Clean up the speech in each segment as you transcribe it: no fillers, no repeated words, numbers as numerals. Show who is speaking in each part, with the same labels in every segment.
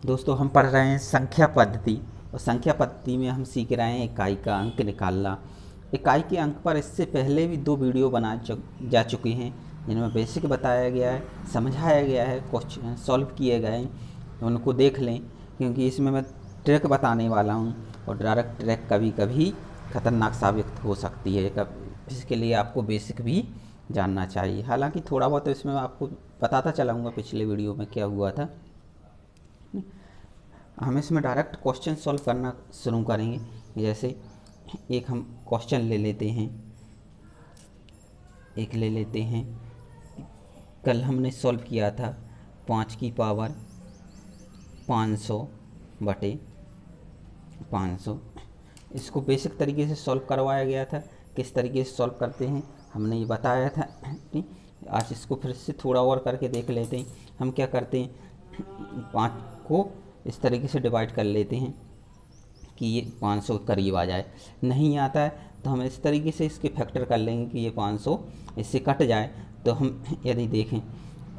Speaker 1: दोस्तों हम पढ़ रहे हैं संख्या पद्धति, और संख्या पद्धति में हम सीख रहे हैं इकाई का अंक निकालना। इकाई के अंक पर इससे पहले भी 2 वीडियो जा चुकी हैं, जिनमें बेसिक बताया गया है, समझाया गया है, क्वेश्चन सॉल्व किए गए हैं। उनको देख लें, क्योंकि इसमें मैं ट्रिक बताने वाला हूँ, और डायरेक्ट ट्रिक कभी कभी खतरनाक साबित हो सकती है। इसके लिए आपको बेसिक भी जानना चाहिए। हालांकि थोड़ा बहुत तो इसमें आपको बताता चलाऊँगा पिछले वीडियो में क्या हुआ था। हम इसमें डायरेक्ट क्वेश्चन सॉल्व करना शुरू करेंगे। जैसे एक हम क्वेश्चन ले लेते हैं, कल हमने सॉल्व किया था 5 की पावर 500 बटे 500। इसको बेसिक तरीके से सॉल्व करवाया गया था। किस तरीके से सॉल्व करते हैं हमने ये बताया था। आज इसको फिर से थोड़ा और करके देख लेते हैं। हम क्या करते हैं, 5 को इस तरीके से डिवाइड कर लेते हैं कि ये 500 करीब आ जाए। नहीं आता है तो हम इस तरीके से इसके फैक्टर कर लेंगे कि ये 500 इससे कट जाए। तो हम यदि देखें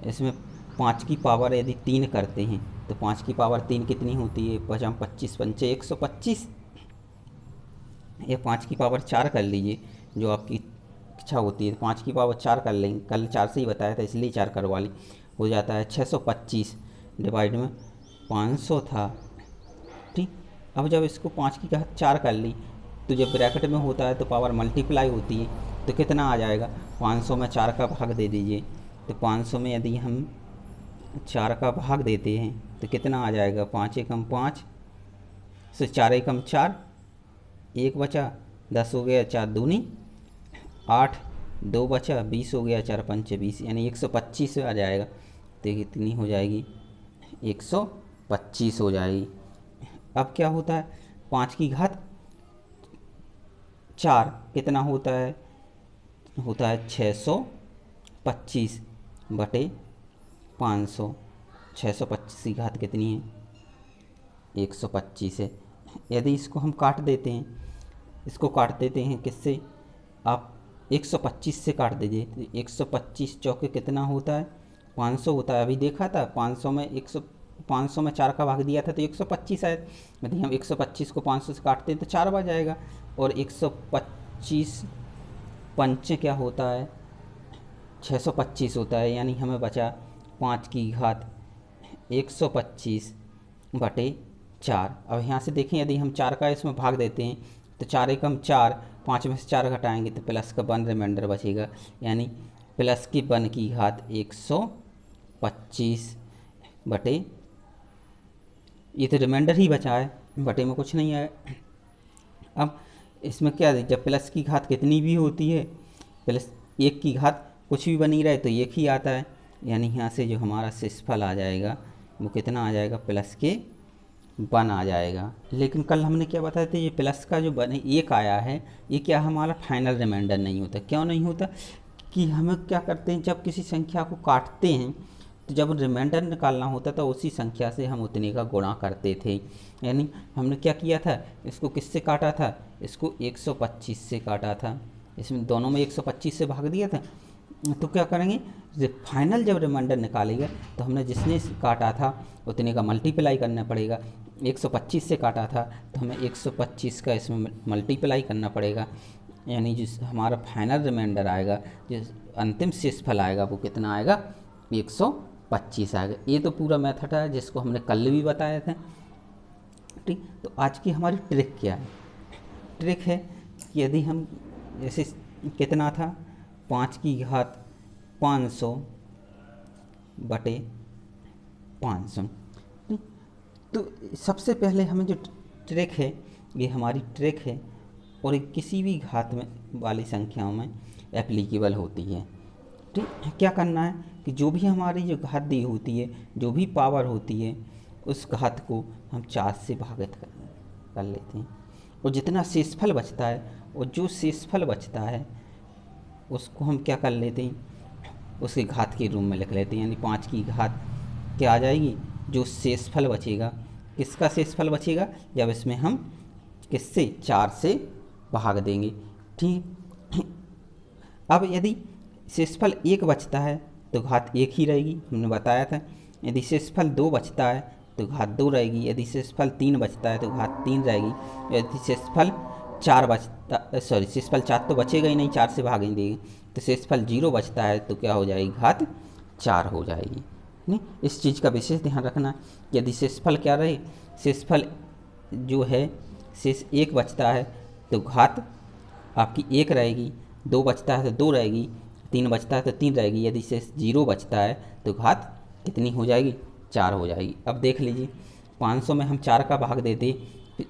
Speaker 1: इसमें 5 की पावर यदि 3 करते हैं तो 5 की पावर 3 कितनी होती है, 5 25 पंचे 125। या 5 की पावर 4 कर लीजिए, जो आपकी इच्छा होती है। 5 की पावर 4 कर लेंगे, कल 4 से ही बताया था इसलिए 4 करवा ली। हो जाता है 625 डिवाइड में 500 था। ठीक, अब जब इसको 5 की घात 4 कर ली तो जब ब्रैकेट में होता है तो पावर मल्टीप्लाई होती है, तो कितना आ जाएगा, 500 में 4 का भाग दे दीजिए। तो 500 में यदि हम 4 का भाग देते हैं तो कितना आ जाएगा, 5 एकम 5 से 4 एकम 4, 1 बचा, 10 हो गया, 4 दूनी 8, 2 बचा, 20 हो गया, 4 पंचे 20, यानी 125 आ जाएगा। तो कितनी हो जाएगी, 125 हो जाएगी। अब क्या होता है, 5 की घात 4 कितना होता है, 625 बटे 500। 625 की घात कितनी है, 125 है। यदि इसको हम काट देते हैं, किससे, आप 125 से काट दीजिए तो 125 चौके कितना होता है, 500 होता है। अभी देखा था 500 में 4 का भाग दिया था तो 125 आया। यदि हम 125 को 500 से काटते हैं तो 4 बच जाएगा। और 125 पंच क्या होता है, 625 होता है। यानी हमें बचा 5 की घात 125 बटे 4। अब यहाँ से देखें, यदि हम 4 का इसमें भाग देते हैं तो 4 एकम 4, 5 में से 4 घटाएंगे तो प्लस का 1 रिमाइंडर बचेगा। यानी प्लस की 1 की घात 125 बटे, ये तो रिमाइंडर ही बचा है, बटे में कुछ नहीं आया। अब इसमें क्या है, जब प्लस की घात कितनी भी होती है, प्लस 1 की घात कुछ भी बनी रहे तो 1 ही आता है। यानी यहाँ से जो हमारा शेषफल आ जाएगा वो कितना आ जाएगा, प्लस के 1 आ जाएगा। लेकिन कल हमने क्या बताया था, ये प्लस का जो 1 आया है, ये क्या हमारा फाइनल रिमाइंडर नहीं होता। क्यों नहीं होता, कि हमें क्या करते हैं, जब किसी संख्या को काटते हैं तो जब रिमाइंडर निकालना होता था उसी संख्या से हम उतने का गुणा करते थे। यानी हमने क्या किया था, इसको किससे काटा था, इसको 125 से काटा था। इसमें दोनों में 125 से भाग दिया था। तो क्या करेंगे, जब फाइनल जब रिमाइंडर निकालेगा तो हमने जिसने काटा था उतने का मल्टीप्लाई करना पड़ेगा। 125 से काटा था तो हमें 125 का इसमें मल्टीप्लाई करना पड़ेगा। यानी जिस हमारा फाइनल रिमाइंडर आएगा, जिस अंतिम शेषफल आएगा वो कितना आएगा, 125 आएगा। ये तो पूरा मेथड है जिसको हमने कल भी बताया था। ठीक, तो आज की हमारी ट्रिक क्या है, ट्रिक है कि यदि हम जैसे कितना था, 5 की घात 500 बटे 500। तो सबसे पहले हमें जो ट्रिक है, ये हमारी ट्रिक है, और किसी भी घात में वाली संख्याओं में एप्लीकेबल होती है। ठीक, क्या करना है कि जो भी हमारी जो घात दी होती है, जो भी पावर होती है, उस घात को हम 4 से भागित कर लेते हैं। और जितना शेषफल बचता है, और जो शेषफल बचता है उसको हम क्या कर लेते हैं, उसके घात के रूप में लिख लेते हैं। यानी 5 की घात क्या आ जाएगी, जो शेषफल बचेगा, किसका शेषफल बचेगा, जब इसमें हम किससे 4 से भाग देंगे। ठीक, अब यदि शेषफल 1 बचता है तो घात 1 ही रहेगी, हमने बताया था। यदि शेषफल 2 बचता है तो घात 2 रहेगी। यदि शेषफल 3 बचता है तो घात 3 रहेगी। यदि शेषफल 4 बचता, सॉरी शेषफल 4 तो बचेगा ही नहीं, 4 से भागेंगे, तो शेषफल 0 बचता है तो क्या हो जाएगी, घात 4 हो जाएगी। नहीं, इस चीज़ का विशेष ध्यान रखना। यदि शेषफल क्या रहे, शेषफल जो है शेष 1 बचता है तो घात आपकी 1 रहेगी, 2 बचता है तो 2 रहेगी, 3 बचता है तो 3 रहेगी। यदि शेष 0 बचता है तो घात कितनी हो जाएगी, 4 हो जाएगी। अब देख लीजिए 500 में हम 4 का भाग देते,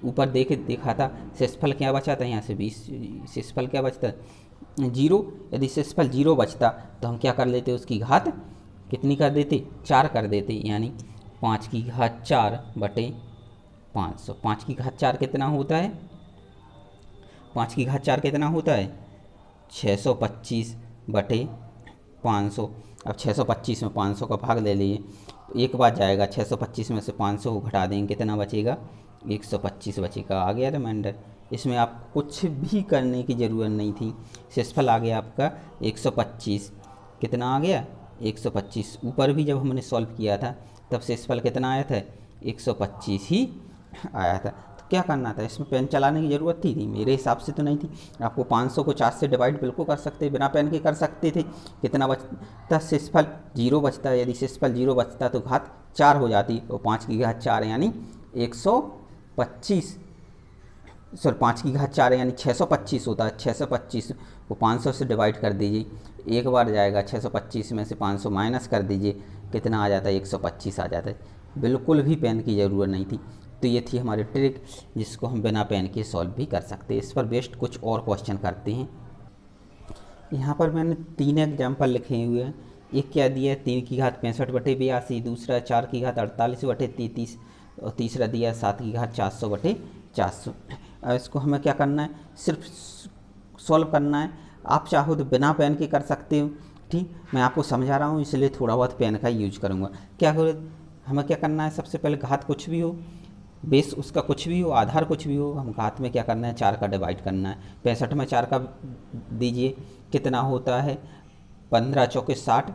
Speaker 1: ऊपर देखा था शेषफल क्या बचा था, यहाँ से 20, शेषफल क्या बचता 0। यदि शेषफल 0 बचता तो हम क्या कर लेते, उसकी घात कितनी कर देते, 4 कर देते, यानी 5 की घात 4 बटे 500। 5 की घात 4 कितना होता है, 5 की घात 4 कितना होता है, 625 बटे 500। अब 625 में 500 का भाग ले लीजिए, एक बार जाएगा, 625 में से 500 को घटा देंगे, कितना बचेगा, 125 बचेगा। आ गया रिमाइंडर। इसमें आप कुछ भी करने की ज़रूरत नहीं थी। शेषफल आ गया आपका 125, कितना आ गया, 125। ऊपर भी जब हमने सॉल्व किया था तब शेषफल कितना आया था, 125 ही आया था। तो क्या करना था, इसमें पेन चलाने की ज़रूरत थी मेरे हिसाब से तो नहीं थी। आपको 500 को 4 से डिवाइड बिल्कुल कर सकते, बिना पेन के कर सकते थे। कितना बचता, शेषफल 0 बचता है। यदि शेषफल 0 बचता तो घात 4 हो जाती, और 5 की घात 4 यानी 125, सॉरी 5 की घात 4 यानी 625 होता है। 625 को 500 से डिवाइड कर दीजिए, एक बार जाएगा, 625 में से 500 माइनस कर दीजिए, कितना आ जाता है, 125 आ जाता है। बिल्कुल भी पेन की ज़रूरत नहीं थी। तो ये थी हमारी ट्रिक, जिसको हम बिना पेन के सॉल्व भी कर सकते हैं। इस पर बेस्ड कुछ और क्वेश्चन करते हैं। यहाँ पर मैंने 3 एग्जाम्पल लिखे हुए हैं। एक क्या दिया है, 3 की घात 65 बटे 82, दूसरा 4 की घात 48 बटे 33, और तीसरा दिया है 7 की घात 400 बटे 400। इसको हमें क्या करना है, सिर्फ सॉल्व करना है। आप चाहो तो बिना पेन के कर सकते हो, ठीक। मैं आपको समझा रहा हूँ इसलिए थोड़ा बहुत पेन का यूज करूँगा। क्या करो, हमें क्या करना है, सबसे पहले घात कुछ भी हो, बेस उसका कुछ भी हो, आधार कुछ भी हो, हम घात में क्या करना है, 4 का डिवाइड करना है। 65 में 4 का दीजिए, कितना होता है, 15 चौके 60,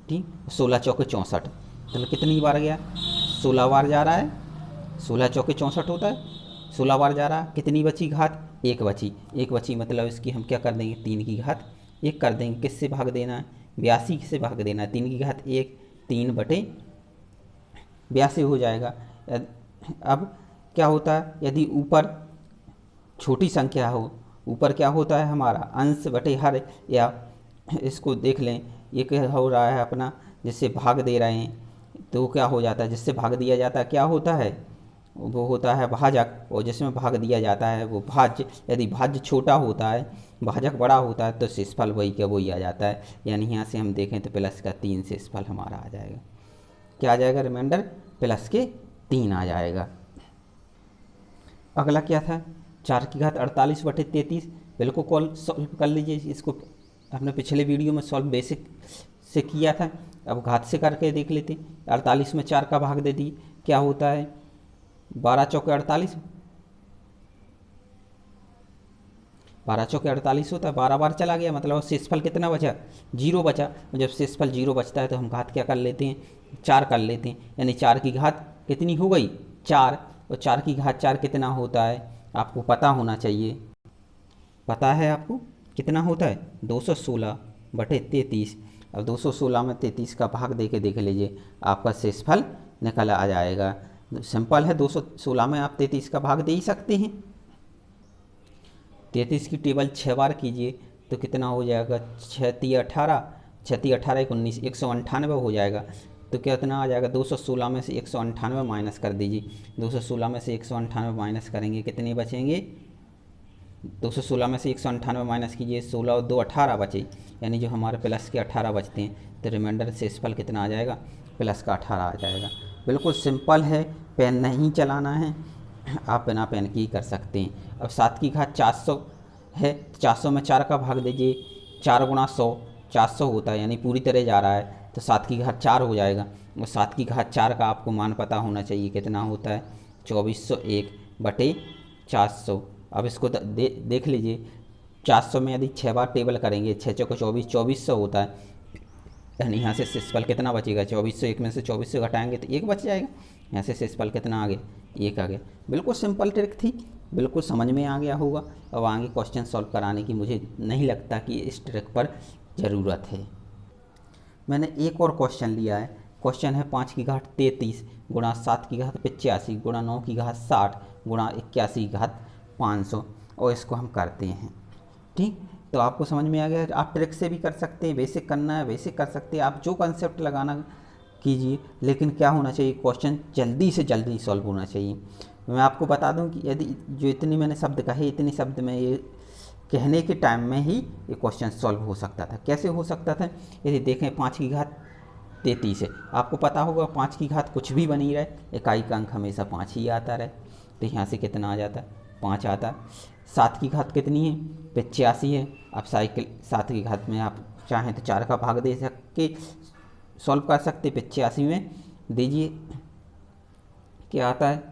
Speaker 1: ठीक, 16 चौके 64। तो कितनी बार गया, 16 बार जा रहा है, 16 चौके 64 होता है, 16 बार जा रहा है। कितनी बची घात, 1 बची। 1 बची मतलब इसकी हम क्या कर देंगे, 3 की घात 1 कर देंगे। किससे भाग देना है, 82 से भाग देना है। 3 की घात 1, 3 बटे 82 हो जाएगा। अब क्या होता है, यदि ऊपर छोटी संख्या हो, ऊपर क्या होता है हमारा अंश बटे हर, या इसको देख लें, ये क्या हो रहा है अपना, जिससे भाग दे रहे हैं तो क्या हो जाता है, जिससे भाग दिया जाता है क्या होता है, वो होता है भाजक, और जिसमें भाग दिया जाता है वो भाज्य। यदि भाज्य छोटा होता है, भाजक बड़ा होता है, तो शेषफल वही का वही आ जाता है। यानी यहाँ से हम देखें तो प्लस का 3 शेषफल हमारा आ जाएगा। क्या आ जाएगा, रिमाइंडर प्लस के 3 आ जाएगा। अगला क्या था, 4 की घात 48 बटे 33। बिल्कुल कॉल सॉल्व कर लीजिए, इसको हमने पिछले वीडियो में सॉल्व बेसिक से किया था। अब घात से करके देख लेते। 48 में 4 का भाग दे दिए, क्या होता है, 12 चौके 48, 12 चौके 48 होता है। 12 बार चला गया, मतलब शेषफल कितना बचा, 0 बचा। जब शेषफल 0 बचता है तो हम घात क्या कर लेते हैं, 4 कर लेते हैं। यानी 4 की घात कितनी हो गई, 4, और 4 की घात 4 कितना होता है, आपको पता होना चाहिए। पता है आपको कितना होता है, 216 बटे 33। अब 216 में 33 का भाग दे के देख लीजिए, आपका शेषफल निकल आ जाएगा। सिंपल है, 216 में आप 33 का भाग दे ही सकते हैं। 33 की टेबल 6 बार कीजिए तो कितना हो जाएगा, 6 3 18, 6 3 18 1 19, 198 हो जाएगा। तो कितना आ जाएगा, 216 में से 198 माइनस कर दीजिए। 216 में से 198 माइनस करेंगे, कितने बचेंगे, 216 में से 198 माइनस कीजिए, 16 और 2 18 बचे, यानी जो हमारे प्लस के 18 बचते हैं। तो रिमाइंडर शेषफल कितना आ जाएगा, प्लस का 18 आ जाएगा। बिल्कुल सिंपल है, पेन नहीं चलाना है, आप बिना पेन की ही कर सकते हैं। अब 7 की घात 400 है, 400 में 4 का भाग दीजिए, 4 गुणा 100 400 होता है, यानी पूरी तरह जा रहा है, तो 7 की घात 4 हो जाएगा। और 7 की घात 4 का आपको मान पता होना चाहिए, कितना होता है, 2401 बटे 400। अब इसको देख लीजिए, 400 में यदि 6 बार टेबल करेंगे, 6 चौको 24, 2400 होता है, यानी यहाँ से शेषफल कितना बचेगा, 2401 में से 2400 घटाएंगे तो 1 बच जाएगा। यहाँ से शेषफल कितना आ गया, 1 आ गया। बिल्कुल सिंपल ट्रिक थी, बिल्कुल समझ में आ गया होगा। अब आगे क्वेश्चन सॉल्व कराने की मुझे नहीं लगता कि इस ट्रिक पर ज़रूरत है। मैंने एक और क्वेश्चन लिया है। क्वेश्चन है 5 की घात 33 गुणा 7 की घात 85 गुणा 9 की घात 60 गुणा 81 की घात 500, और इसको हम करते हैं। ठीक, तो आपको समझ में आ गया। आप ट्रिक से भी कर सकते हैं, बेसिक करना है बेसिक कर सकते हैं, आप जो कंसेप्ट लगाना कीजिए, लेकिन क्या होना चाहिए, क्वेश्चन जल्दी से जल्दी सॉल्व होना चाहिए। मैं आपको बता दूं कि यदि जो इतनी मैंने शब्द कहे, इतने शब्द में ये कहने के टाइम में ही ये क्वेश्चन सॉल्व हो सकता था। कैसे हो सकता था, यदि देखें 5 की घात 33 है, आपको पता होगा 5 की घात कुछ भी बनी रहे, इकाई का अंक हमेशा 5 ही आता रहे, तो यहाँ से कितना आ जाता है, 5 आता है। 7 की घात कितनी है, 85 है। अब साइकिल 7 की घात में आप चाहें तो 4 का भाग दे सके सॉल्व कर सकते, 85 में दीजिए, क्या आता है,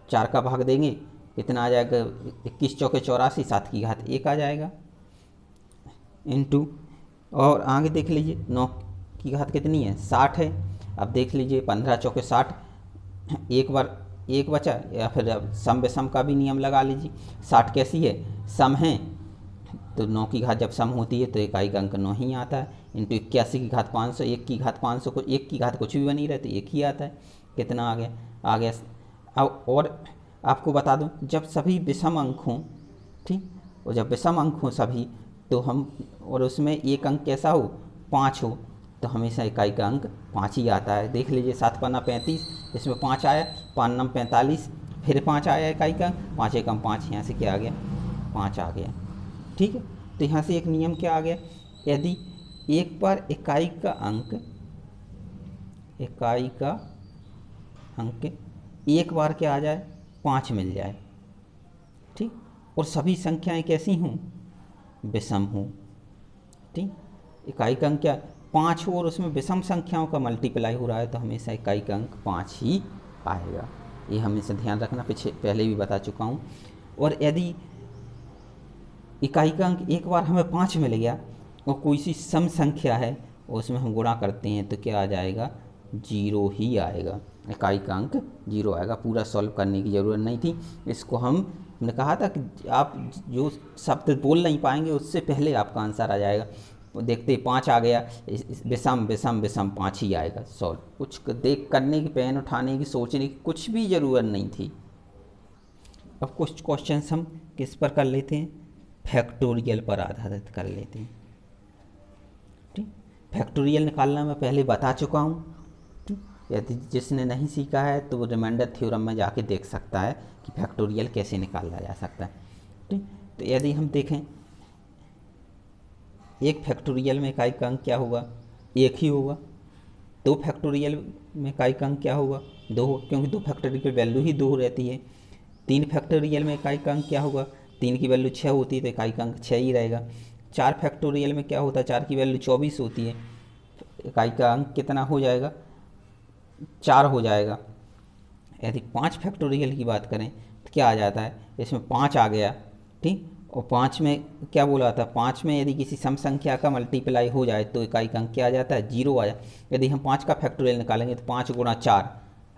Speaker 1: 4 का भाग देंगे कितना आ जाएगा, 21 चौके 84, 7 की घात 1 आ जाएगा इनटू, और आगे देख लीजिए 9 की घात कितनी है, 60 है। अब देख लीजिए 15 चौके 60, एक बार 1 बचा, या फिर अब सम बेसम का भी नियम लगा लीजिए। 60 कैसी है, सम है, तो 9 की घात जब सम होती है तो इकाई का अंक 9 ही आता है, इंटू 81 की घात 500, 1 की घात 500 को 1 की घात कुछ भी बनी रहे तो 1 ही आता है, कितना आ गया। अब और आपको बता दूं, जब सभी विषम अंक हों, ठीक, और जब विषम अंक हों सभी, तो हम, और उसमें एक अंक कैसा हो, 5 हो, तो हमेशा इकाई का अंक 5 ही आता है। देख लीजिए 7 पन्ना 35, इसमें 5 आया, 5 नम 45, फिर 5 आया इकाई का, 5 एकम 5, यहाँ से क्या आ गया, 5 आ गया। ठीक है, तो यहाँ से एक नियम क्या आ गया, यदि एक बार इकाई का अंक एक बार क्या आ जाए, 5 मिल जाए, ठीक, और सभी संख्याएं कैसी हों, विषम हों, ठीक, इकाई का अंक क्या 5 हो और उसमें विषम संख्याओं का मल्टीप्लाई हो रहा है, तो हमेशा इकाई का अंक 5 ही आएगा। ये हमेशा ध्यान रखना, पहले भी बता चुका हूँ। और यदि इकाई का अंक एक बार हमें 5 मिल गया और कोई सी सम संख्या है और उसमें हम गुणा करते हैं तो क्या आ जाएगा, 0 ही आएगा, इकाई का अंक 0 आएगा। पूरा सॉल्व करने की ज़रूरत नहीं थी। इसको हमने कहा था कि आप जो शब्द बोल नहीं पाएंगे उससे पहले आपका आंसर आ जाएगा। देखते 5 आ गया, विषम विषम विषम 5 ही आएगा सॉल्व। कुछ देख करने की, पेन उठाने की, सोचने की कुछ भी ज़रूरत नहीं थी। अब कुछ क्वेश्चन हम किस पर कर लेते हैं, फैक्टोरियल पर आधारित कर लेते हैं। ठीक, फैक्टोरियल निकालना मैं पहले बता चुका हूँ। यदि जिसने नहीं सीखा है तो वो रिमाइंडर थ्योरम में जाके देख सकता है कि फैक्टोरियल कैसे निकाला जा सकता है। ठीक, तो यदि हम देखें, एक फैक्टोरियल में इकाई का अंक क्या होगा, 1 ही होगा। 2 फैक्टोरियल में इकाई का अंक क्या होगा, 2 होगा, क्योंकि 2 फैक्टोरियल की वैल्यू ही 2 रहती है। 3 फैक्टोरियल में इकाई का अंक क्या होगा, 3 की वैल्यू 6 होती है तो इकाई का अंक 6 ही रहेगा। 4 फैक्टोरियल में क्या होता है, 4 की वैल्यू 24 होती है, इकाई का अंक कितना हो जाएगा, 4 हो जाएगा। यदि 5 फैक्टोरियल की बात करें तो क्या आ जाता है, इसमें 5 आ गया, ठीक, और 5 में क्या बोला था, 5 में यदि किसी सम संख्या का मल्टीप्लाई हो जाए तो इकाई का अंक क्या आ जाता है, 0 आ जाए। यदि हम 5 का फैक्टोरियल निकालेंगे तो 5 गुणा 4,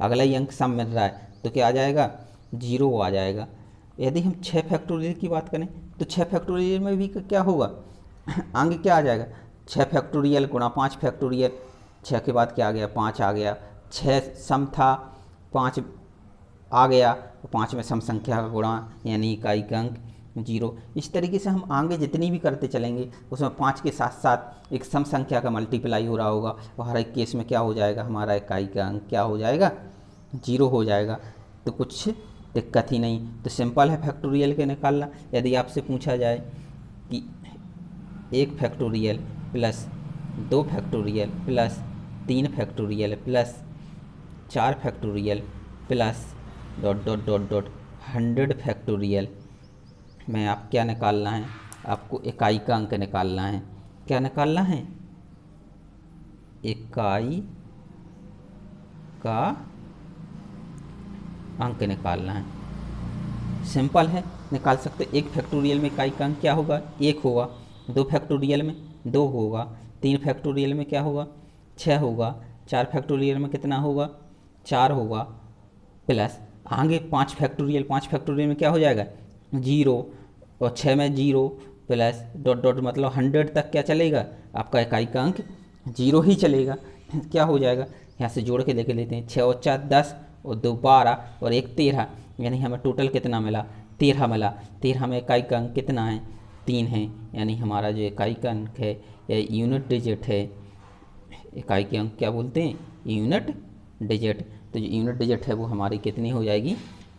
Speaker 1: अगला ही अंक सम मिल रहा है तो क्या आ जाएगा, 0 आ जाएगा। यदि हम 6 फैक्टोरियल की बात करें तो 6 फैक्टोरियल में भी क्या होगा, आगे क्या आ जाएगा, 6 फैक्टोरियल गुणा 5 फैक्टोरियल, 6 के बाद क्या आ गया, 5 आ गया। 6 सम था, 5 आ गया, 5 में सम संख्या का गुणा यानी इकाई का अंक 0। इस तरीके से हम आगे जितनी भी करते चलेंगे उसमें 5 के साथ साथ एक सम संख्या का मल्टीप्लाई हो रहा होगा और हर एक केस में क्या हो जाएगा, हमारा इकाई का अंक क्या हो जाएगा, 0 हो जाएगा। तो कुछ दिक्कत ही नहीं, तो सिंपल है फैक्टोरियल के निकालना। यदि आपसे पूछा जाए कि 1 factorial plus 2 factorial plus 3 factorial plus 4 factorial plus ... 100 factorial में आप क्या निकालना है, आपको इकाई का अंक निकालना है। क्या निकालना है, इकाई का अंक निकालना है। सिंपल है, निकाल सकते। 1 फैक्टोरियल में इकाई का अंक क्या होगा, 1 होगा। 2 फैक्टोरियल में 2 होगा। 3 फैक्टोरियल में क्या होगा, 6 होगा। 4 फैक्टोरियल में कितना होगा, 4 होगा प्लस आगे 5 फैक्टोरियल, 5 फैक्टोरियल में क्या हो जाएगा 0, और 6 में 0 प्लस डॉट डॉट मतलब 100 तक क्या चलेगा आपका इकाई का अंक 0 ही चलेगा। क्या हो जाएगा यहाँ से जोड़ के लेके लेते हैं, 6 और 4 10 और 2 12 और 1 13, यानी हमें टोटल कितना मिला 13 मिला। 13 में इकाई का अंक कितना है 3 है, यानी हमारा जो इकाई का अंक है या यूनिट डिजिट है, इकाई के अंक क्या बोलते हैं यूनिट डिजिट, तो जो यूनिट डिजिट है वो हमारी कितनी हो जाएगी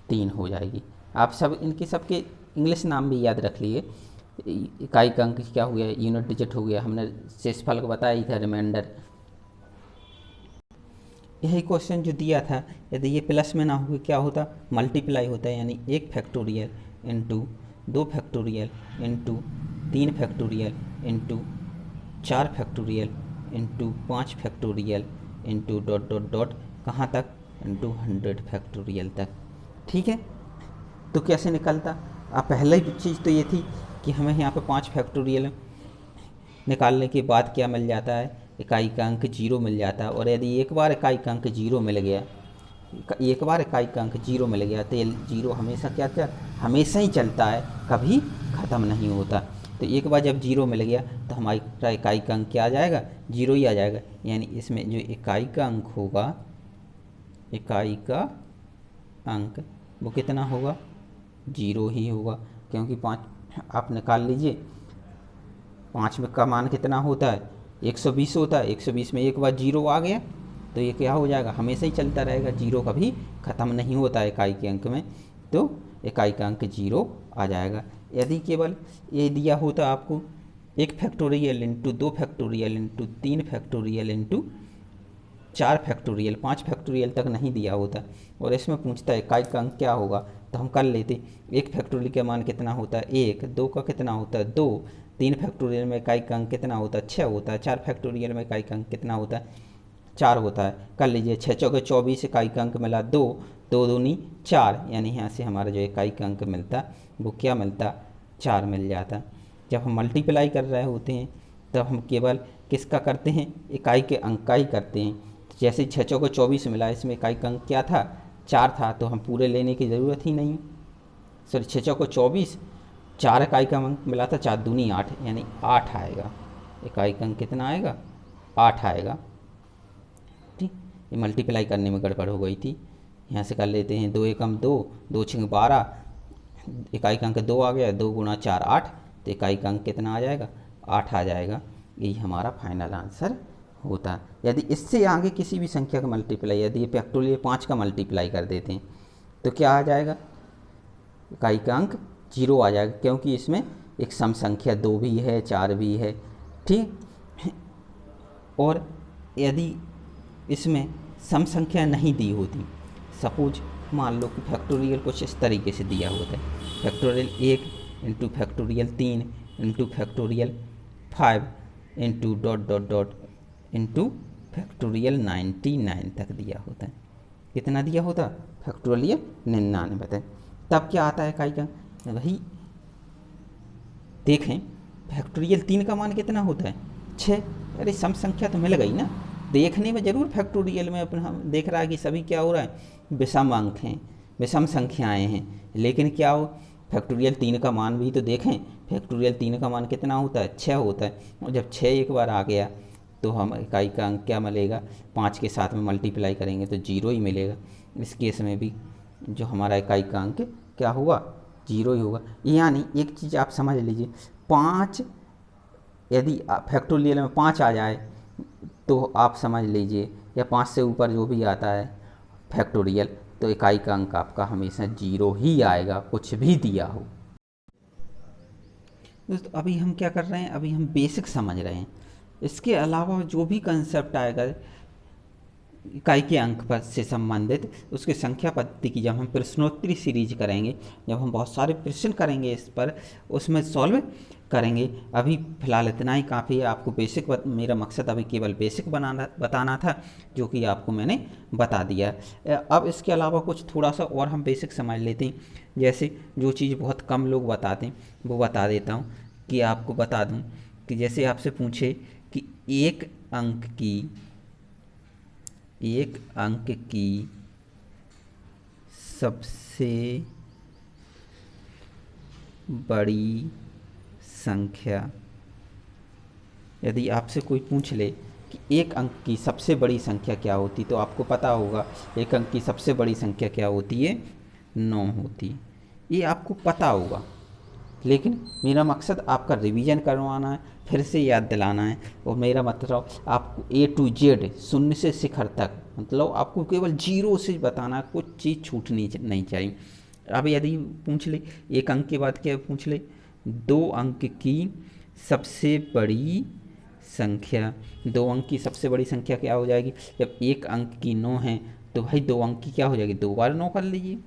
Speaker 1: 3 हो जाएगी। आप सब इनके सबके इंग्लिश नाम भी याद रख लिए। इकाई का अंक क्या हो गया यूनिट डिजिट हो गया, हमने शेषफल को बताया ही था रिमाइंडर। यही क्वेश्चन जो दिया था, यदि ये प्लस में ना हो क्या होता मल्टीप्लाई होता है, यानी 1 factorial into 2 factorial into 3 factorial into 4 factorial into 5 factorial into dot dot dot कहाँ तक इंटू 100 फैक्टोरियल तक। ठीक है, तो कैसे निकलता, अब पहले ही चीज़ तो ये थी कि हमें यहाँ पे 5 फैक्टोरियल निकालने के बाद क्या मिल जाता है इकाई का अंक 0 मिल जाता है। और यदि एक बार इकाई का अंक 0 मिल गया, एक बार इकाई का अंक 0 मिल गया तो ये 0 हमेशा क्या क्या हमेशा ही चलता है, कभी ख़त्म नहीं होता। तो एक बार जब 0 मिल गया तो हमारा इकाई का अंक क्या आ जाएगा 0 ही आ जाएगा, यानी इसमें जो इकाई का अंक होगा, इकाई का अंक वो कितना होगा 0 ही होगा, क्योंकि 5 आप निकाल लीजिए 5 में का मान कितना होता है 120 होता है, 120 में एक बार 0 आ गया तो ये क्या हो जाएगा हमेशा ही चलता रहेगा, 0 कभी ख़त्म नहीं होता है इकाई के अंक में, तो इकाई का अंक 0 आ जाएगा। यदि केवल ये दिया होता आपको 1 factorial into 2 factorial into 3 factorial into 4 factorial, 5 factorial तक नहीं दिया होता और इसमें पूछता है इकाई का अंक क्या होगा, तो हम कर लेते 1 फैक्टोरियल का मान कितना होता है 1, 2 का कितना होता है 2, 3 फैक्टोरियल में इकाई का अंक कितना होता है 6 होता है, 4 फैक्टोरियल में इकाई का अंक कितना होता है 4 होता है। कर लीजिए 6 चौके 24 इकाई का अंक मिला 2, 2 दूनी 4, यानी यहाँ से हमारा जो इकाई का अंक मिलता वो क्या मिलता 4 मिल जाता। जब हम मल्टीप्लाई कर रहे होते हैं तब हम केवल किसका करते हैं इकाई के अंक का ही करते हैं। जैसे 6 चौके 24 मिला, इसमें इकाई का अंक क्या था 4 था, तो हम पूरे लेने की ज़रूरत ही नहीं। सॉरी 6 चौके 24, 4 इकाई का अंक मिला था 4 दूनी 8, यानी 8 आएगा, इकाई का अंक कितना आएगा 8 आएगा। ठीक, ये मल्टीप्लाई करने में गड़बड़ हो गई थी, यहाँ से कर लेते हैं 2 एकम 2, 2 छिंग 12, इकाई का अंक 2 आ गया, 2 गुणा 4 8, तो इकाई का अंक कितना आ जाएगा 8 आ जाएगा। यही हमारा फाइनल आंसर होता है। यदि इससे आगे किसी भी संख्या का मल्टीप्लाई, यदि ये फैक्टोरियल 5 का मल्टीप्लाई कर देते हैं तो क्या आ जाएगा इकाई का अंक 0 आ जाएगा, क्योंकि इसमें एक सम संख्या 2 भी है 4 भी है। ठीक, और यदि इसमें सम संख्या नहीं दी होती, सपोज मान लो कि फैक्टोरियल कुछ इस तरीके से दिया होता है factorial 1 into factorial 3 into factorial 5 into dot dot dot into factorial 99 तक दिया होता है। कितना दिया होता फैक्टोरियल 99 तक, तब क्या आता है इकाई का वही देखें फैक्टोरियल 3 का मान कितना होता है 6, अरे सम संख्या तो मिल गई ना। देखने में ज़रूर फैक्टोरियल में अपन हम देख रहा है कि सभी क्या हो रहा है विषम अंक हैं, विषम संख्याएं हैं, लेकिन क्या हो फैक्टोरियल 3 का मान भी तो देखें, फैक्टोरियल 3 का मान कितना होता है 6 होता है, और जब 6 एक बार आ गया तो हम इकाई का अंक क्या मिलेगा 5 के साथ में मल्टीप्लाई करेंगे तो 0 ही मिलेगा। इस केस में भी जो हमारा इकाई का अंक क्या हुआ 0 ही होगा। यानी एक चीज़ आप समझ लीजिए 5, यदि फैक्टोरियल में 5 आ जाए तो आप समझ लीजिए, या 5 से ऊपर जो भी आता है फैक्टोरियल, तो इकाई का अंक आपका हमेशा 0 ही आएगा, कुछ भी दिया हो। दोस्तों अभी हम क्या कर रहे हैं, अभी हम बेसिक समझ रहे हैं। इसके अलावा जो भी कंसेप्ट आएगा इकाई के अंक पर से संबंधित, उसके संख्या पद्धति की जब हम प्रश्नोत्तरी सीरीज करेंगे, जब हम बहुत सारे प्रश्न करेंगे इस पर, उसमें सॉल्व करेंगे। अभी फ़िलहाल इतना ही काफ़ी है। आपको बेसिक मेरा मकसद अभी केवल बेसिक बताना था, जो कि आपको मैंने बता दिया। अब इसके अलावा कुछ थोड़ा सा और हम बेसिक समझ लेते हैं। जैसे जो चीज़ बहुत कम लोग बताते हैं वो बता देता हूँ, कि आपको बता दूँ कि जैसे आपसे पूछे कि एक अंक की सबसे बड़ी संख्या। यदि आपसे कोई पूछ ले कि एक अंक की सबसे बड़ी संख्या क्या होती, तो आपको पता होगा एक अंक की सबसे बड़ी संख्या क्या होती है, 9 होती है। ये आपको पता होगा, लेकिन मेरा मकसद आपका रिवीजन करवाना है, फिर से याद दिलाना है। और मेरा मतलब आपको A to Z, शून्य से शिखर तक, मतलब आपको केवल जीरो से बताना, कुछ चीज़ छूटनी नहीं चाहिए। अब यदि पूछ ले एक अंक के बाद क्या पूछ ले, 2 अंक की सबसे बड़ी संख्या। 2 अंक की सबसे बड़ी संख्या क्या हो जाएगी, जब एक अंक की 9 है तो भाई 2 अंक की क्या हो जाएगी, 2 बार 9 कर लीजिए,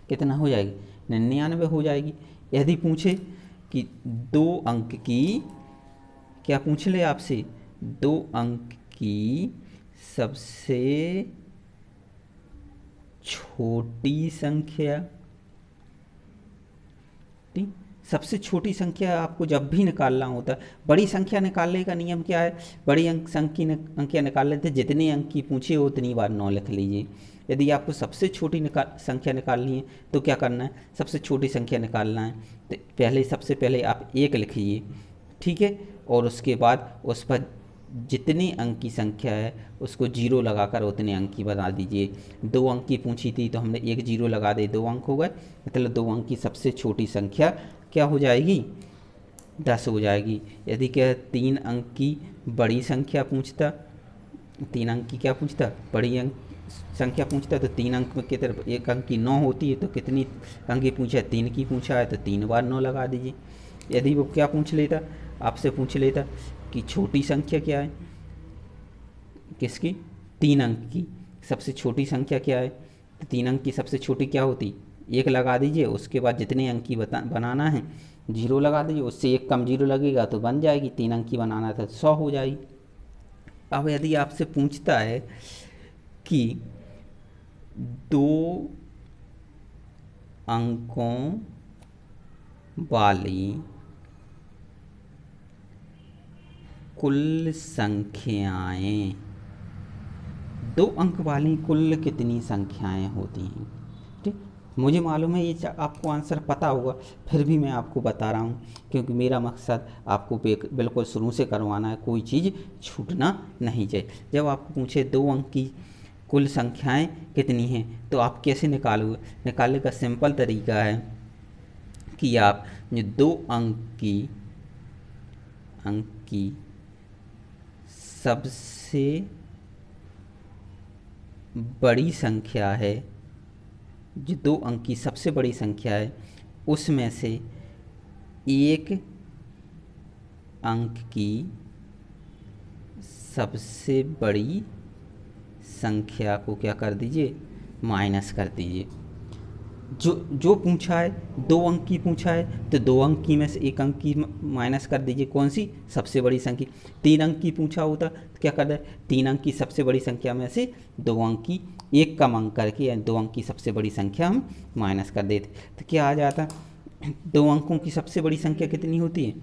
Speaker 1: कितना हो जाएगी, 99 हो जाएगी। यदि पूछे कि 2 अंक की, क्या पूछ ले आपसे, 2 अंक की सबसे छोटी संख्या। ठीक, सबसे छोटी संख्या आपको जब भी निकालना होता है, बड़ी संख्या निकालने का नियम क्या है, बड़ी संख्या निकाल लेते, जितने अंक की पूछे उतनी बार 9 लिख लीजिए। यदि आपको सबसे छोटी संख्या निकालनी है तो क्या करना है, सबसे छोटी संख्या निकालना है तो सबसे पहले आप 1 लिखिए, ठीक है, और उसके बाद उस पर जितने अंक की संख्या है उसको 0 लगाकर उतने अंक की बना दीजिए। 2 अंक की पूछी थी तो हमने 1 0 लगा दे, 2 अंक हो गए, मतलब 2 अंक की सबसे छोटी संख्या क्या हो जाएगी, 10 हो जाएगी। यदि क्या 3 अंक की बड़ी संख्या पूछता, 3 अंक की क्या पूछता, बड़ी अंक संख्या पूछता, तो 3 अंक में की तरफ एक अंक की 9 होती है, तो कितनी अंक की पूछा है, 3 की पूछा है, तो 3 बार 9 लगा दीजिए। यदि वो क्या पूछ लेता, आपसे पूछ लेता कि छोटी संख्या क्या है, किसकी, 3 अंक की सबसे छोटी संख्या क्या है, तो 3 अंक की सबसे छोटी क्या होती, 1 लगा दीजिए, उसके बाद जितने अंक की बनाना है 0 लगा दीजिए, उससे 1 कम 0 लगेगा तो बन जाएगी, 3 अंक की बनाना था 100 हो जाएगी। अब यदि आपसे पूछता है कि 2 अंकों वाली कुल संख्याएं, 2 अंक वाली कुल कितनी संख्याएं होती हैं। ठीक, मुझे मालूम है ये आपको आंसर पता होगा, फिर भी मैं आपको बता रहा हूँ, क्योंकि मेरा मकसद आपको बिल्कुल शुरू से करवाना है, कोई चीज़ छूटना नहीं चाहिए। जब आपको पूछे 2 अंक की कुल संख्याएं कितनी हैं, तो आप कैसे निकालोगे, निकालने का सिंपल तरीका है कि आप जो 2 अंक की सबसे बड़ी संख्या है, जो 2 अंक की सबसे बड़ी संख्या है, उसमें से एक अंक की सबसे बड़ी संख्या को क्या कर दीजिए, माइनस कर दीजिए। जो पूछा है 2 अंक की पूछा है, तो 2 अंक की में से 1 अंक की माइनस कर दीजिए, कौन सी, सबसे बड़ी संख्या। 3 अंक की पूछा होता तो क्या कर दे, 3 अंक की सबसे बड़ी संख्या में से 2 अंक की 1 कम अंक करके, यानी 2 अंक की सबसे बड़ी संख्या हम माइनस कर देते, तो क्या आ जाता, 2 अंकों की सबसे बड़ी संख्या कितनी होती है,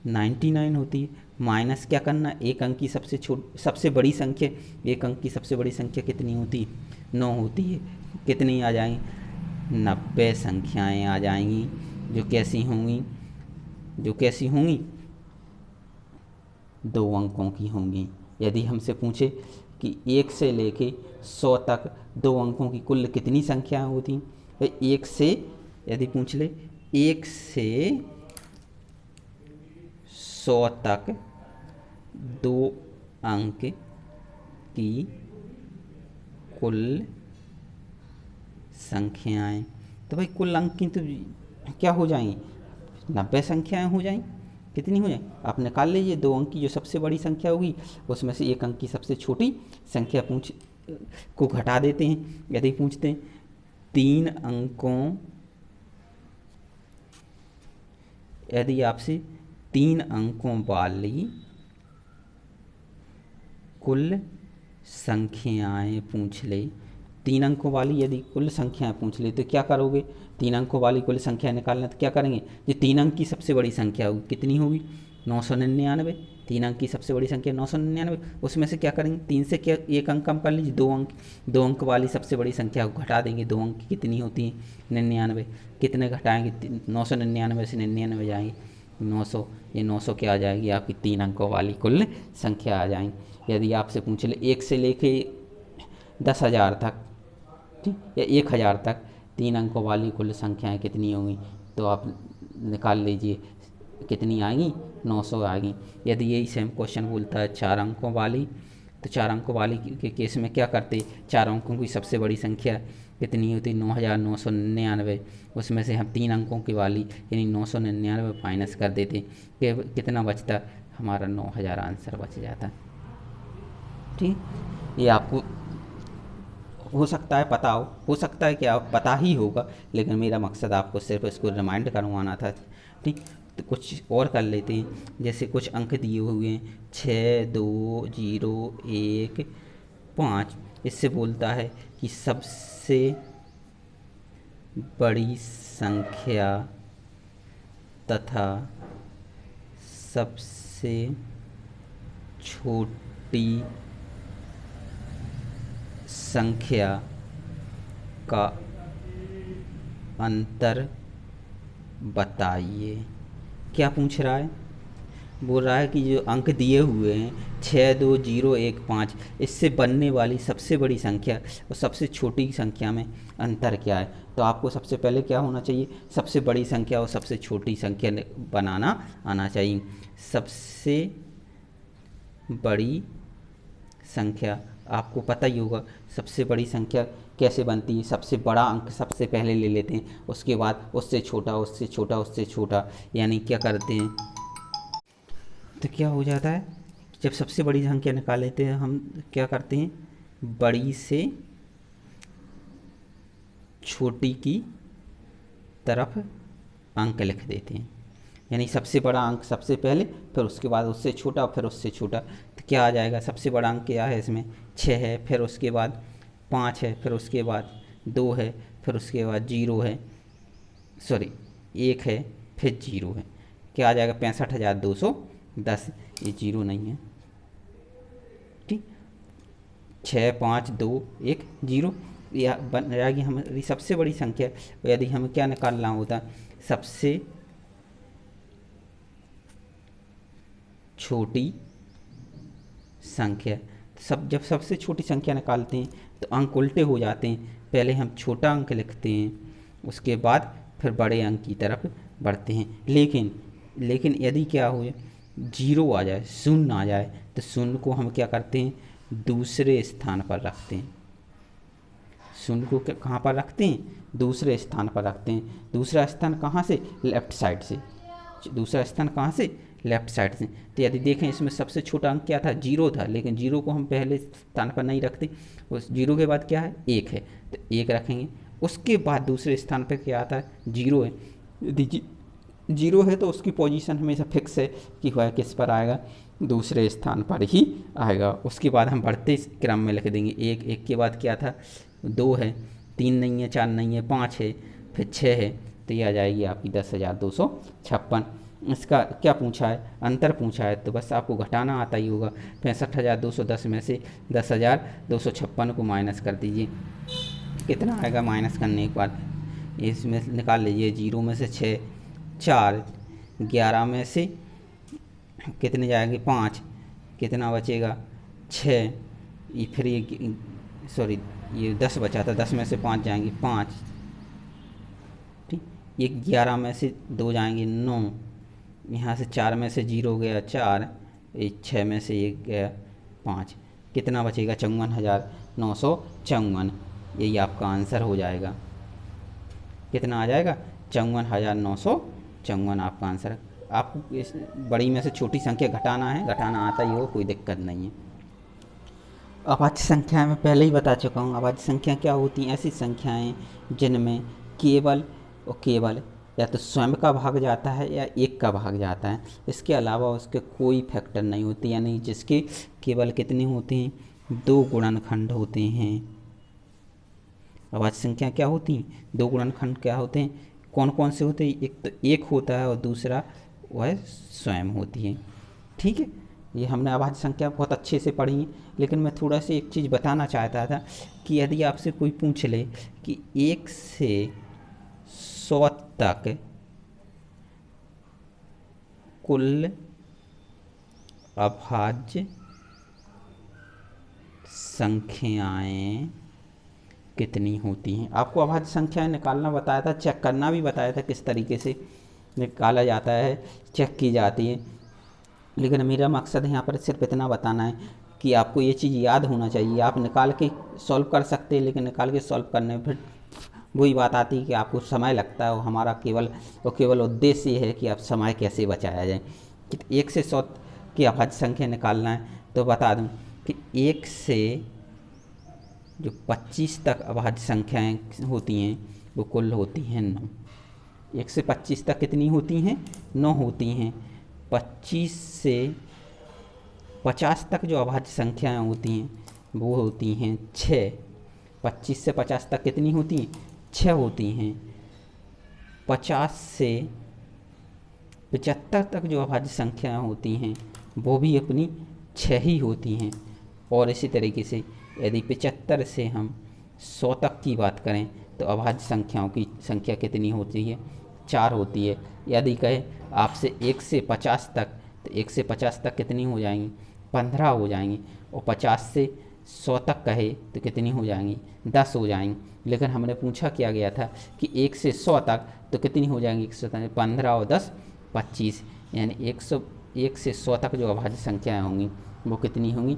Speaker 1: 99 होती है। माइनस क्या करना, 1 अंक की सबसे बड़ी संख्या, 1 अंक की सबसे बड़ी संख्या कितनी होती है, 9 होती है। कितनी आ जाएंगी, 90 संख्याएं आ जाएंगी, जो कैसी होंगी, 2 अंकों की होंगी। यदि हमसे पूछे कि 1 से लेके 100 तक 2 अंकों की कुल कितनी संख्याएं होती, तो 1 से, यदि पूछ ले 1 से 100 तक 2 अंक की कुल संख्याएं, तो भाई कुल अंक की तो क्या हो जाएंगी, 90 संख्याएं हो जाएंगी। कितनी हो जाएंगी, आप निकाल लीजिए, 2 अंक की जो सबसे बड़ी संख्या होगी उसमें से 1 अंक की सबसे छोटी संख्या को घटा देते हैं। यदि पूछते हैं 3 अंकों, यदि आपसे 3 अंकों वाली कुल संख्याएं पूछ ले, 3 अंकों वाली यदि कुल संख्याएं पूछ ले, तो क्या करोगे, 3 अंकों वाली कुल संख्या निकालना, तो क्या करेंगे, जो 3 अंक की सबसे बड़ी संख्या होगी कितनी होगी, 999, 3 अंक की सबसे बड़ी संख्या 999, उसमें से क्या करेंगे, 3 से क्या एक अंक कम कर लीजिए, 2 अंक वाली सबसे बड़ी संख्या को घटा देंगे। 2 अंक की कितनी होती है, 99। कितने घटाएंगे, 999 से 99 जाएंगे 900, ये 900 क्या आ जाएगी आपकी 3 अंकों वाली कुल संख्या आ जाएंगी। यदि आपसे पूछ ले 1 से लेके 10,000 तक, ठीक, या 1,000 तक 3 अंकों वाली कुल संख्याएं कितनी होंगी, तो आप निकाल लीजिए कितनी आएंगी, 900 आएगी। यदि यही सेम क्वेश्चन बोलता है 4 अंकों वाली, तो 4 अंकों वाली के केस में क्या करते, 4 अंकों की सबसे बड़ी संख्या कितनी होती, 9,999, उसमें से हम 3 अंकों की वाली यानी 999 माइनस कर देते, कितना बचता हमारा 9,000 आंसर बच जाता। ठीक, ये आपको हो सकता है पता हो सकता है कि आप पता ही होगा, लेकिन मेरा मकसद आपको सिर्फ इसको रिमाइंड करवाना था। ठीक, तो कुछ और कर लेते हैं। जैसे कुछ अंक दिए हुए हैं 6, 2, 0, 1, 5। इससे बोलता है कि सबसे बड़ी संख्या तथा सबसे छोटी संख्या का अंतर बताइए। क्या पूछ रहा है, बोल रहा है कि जो अंक दिए हुए हैं 6, 2, 0, 1, 5, इससे बनने वाली सबसे बड़ी संख्या और सबसे छोटी संख्या में अंतर क्या है। तो आपको सबसे पहले क्या होना चाहिए, सबसे बड़ी संख्या और सबसे छोटी संख्या बनाना आना चाहिए। सबसे बड़ी संख्या आपको पता ही होगा, सबसे बड़ी संख्या कैसे बनती है, सबसे बड़ा अंक सबसे पहले ले लेते हैं, उसके बाद उससे छोटा, उससे छोटा, उससे छोटा, यानी क्या करते हैं, तो क्या हो जाता है, जब सबसे बड़ी संख्या निकाल लेते हैं हम क्या करते हैं, बड़ी से छोटी की तरफ अंक लिख देते हैं। यानी सबसे बड़ा अंक सबसे पहले, फिर उसके बाद उससे छोटा, फिर उससे छोटा। तो क्या आ जाएगा, सबसे बड़ा अंक क्या है इसमें, 6 है, फिर उसके बाद 5 है, फिर उसके बाद 2 है, फिर उसके बाद 0 है, सॉरी 1 है, फिर 0 है। क्या आ जाएगा, 65,210। ये 0 नहीं है, ठीक, 6, 5, 2, 1, 0 यह बन जाएगी हमारी सबसे बड़ी संख्या। यदि हमें क्या निकालना होता, सबसे छोटी संख्या। जब सबसे छोटी संख्या निकालते हैं तो अंक उल्टे हो जाते हैं, पहले हम छोटा अंक लिखते हैं, उसके बाद फिर बड़े अंक की तरफ बढ़ते हैं। लेकिन यदि क्या हो, 0 आ जाए, शून्य आ जाए, तो शून्य को हम क्या करते हैं, दूसरे स्थान पर रखते हैं। शून्य को कहाँ पर रखते हैं, दूसरे स्थान पर रखते हैं। दूसरा स्थान कहाँ से, लेफ्ट साइड से। दूसरा स्थान कहाँ से, लेफ्ट साइड से। तो यदि देखें इसमें सबसे छोटा अंक क्या था, 0 था, लेकिन 0 को हम पहले स्थान पर नहीं रखते। उस 0 के बाद क्या है, 1 है, तो 1 रखेंगे। उसके बाद दूसरे स्थान पर क्या आता है, 0 है। यदि 0 है तो उसकी पोजीशन हमेशा फिक्स है कि वह किस पर आएगा, दूसरे स्थान पर ही आएगा। उसके बाद हम बढ़ते क्रम में लिख देंगे, 1 के बाद क्या था, 2 है, 3 नहीं है, 4 नहीं है, 5 है, फिर 6 है, तो ये आ जाएगी आपकी 10,256। इसका क्या पूछा है, अंतर पूछा है, तो बस आपको घटाना आता ही होगा। 65,210 में से 10,256 को माइनस कर दीजिए, कितना आएगा माइनस करने के बाद, इसमें निकाल लीजिए। 0 में से 6, 4, 11 में से कितने जाएंगे, 5, कितना बचेगा, 6, ये फिर ये सॉरी ये 10 बचा था, 10 में से 5 जाएंगे 5, ठीक, ये 11 में से 2 जाएंगे 9, यहाँ से 4 में से 0 गया 4, ये 6 में से 1 गया 5, कितना बचेगा, 54,954। यही आपका आंसर हो जाएगा, कितना आ जाएगा, 54,954 आपका आंसर। आपको इस बड़ी में से छोटी संख्या घटाना है, घटाना आता ही हो, कोई दिक्कत नहीं है। अभाज्य संख्या में पहले ही बता चुका हूँ। अभाज्य संख्या क्या होती हैं, ऐसी संख्याएं जिनमें केवल और केवल या तो स्वयं का भाग जाता है या 1 का भाग जाता है, इसके अलावा उसके कोई फैक्टर नहीं होते, यानी जिसके केवल कितने होते हैं, 2 गुणनखंड होते हैं। अभाज्य संख्या क्या होती हैं, 2 गुणनखंड क्या होते हैं, कौन कौन से होते हैं, एक तो 1 होता है और दूसरा वह स्वयं होती है, ठीक है। ये हमने अभाज्य संख्या बहुत अच्छे से पढ़ी है, लेकिन मैं थोड़ा सा एक चीज़ बताना चाहता था कि यदि आपसे कोई पूछ ले कि 1 से 100 तक कुल अभाज्य संख्याएं कितनी होती हैं। आपको अभाज्य संख्याएं निकालना बताया था, चेक करना भी बताया था किस तरीके से निकाला जाता है, चेक की जाती है। लेकिन मेरा मकसद यहाँ पर सिर्फ इतना बताना है कि आपको ये चीज़ याद होना चाहिए। आप निकाल के सॉल्व कर सकते हैं, लेकिन निकाल के सॉल्व करने में फिर वही बात आती है कि आपको समय लगता है, और हमारा केवल उद्देश्य ये है कि आप समय कैसे बचाया जाए। कि 1 से 100 की अभाज्य संख्या निकालना है तो बता दूं कि 1 से जो 25 तक अभाज्य संख्याएं होती हैं वो कुल होती हैं 9। 1 से 25 तक कितनी होती हैं? 9 होती हैं। 25 से 50 तक जो अभाज्य संख्याएं होती हैं वो होती हैं 6। 25 से 50 तक कितनी होती हैं? 6 होती हैं। 50 से 75 तक जो अभाज्य संख्याएं होती हैं वो भी अपनी 6 ही होती हैं। और इसी तरीके से यदि 75 से हम 100 तक की बात करें तो अभाज्य संख्याओं की संख्या कितनी होती है? 4 होती है। यदि कहे आपसे 1 से 50 तक, तो 1 से 50 तक कितनी हो जाएंगी? 15 हो जाएंगी। और 50 से 100 तक कहे तो कितनी हो जाएंगी? 10 हो जाएंगी। लेकिन हमने पूछा क्या गया था कि 1 से 100 तक तो कितनी हो जाएंगी? 15 और 10 25, यानी 1 से 100 तक जो अभाज्य संख्याएँ होंगी वो कितनी होंगी?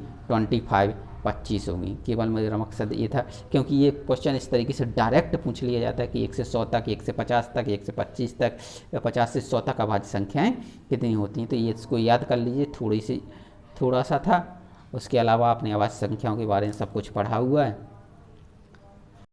Speaker 1: 25 होंगी। केवल मेरा मकसद ये था, क्योंकि ये क्वेश्चन इस तरीके से डायरेक्ट पूछ लिया जाता है कि 1 से 100 तक, 1 से 50 तक, 1 से 25 तक, या 50 से 100 तक अभाज्य संख्याएं कितनी होती हैं। तो ये इसको याद कर लीजिए, थोड़ा सा था। उसके अलावा आपने अभाज्य संख्याओं के बारे में सब कुछ पढ़ा हुआ है।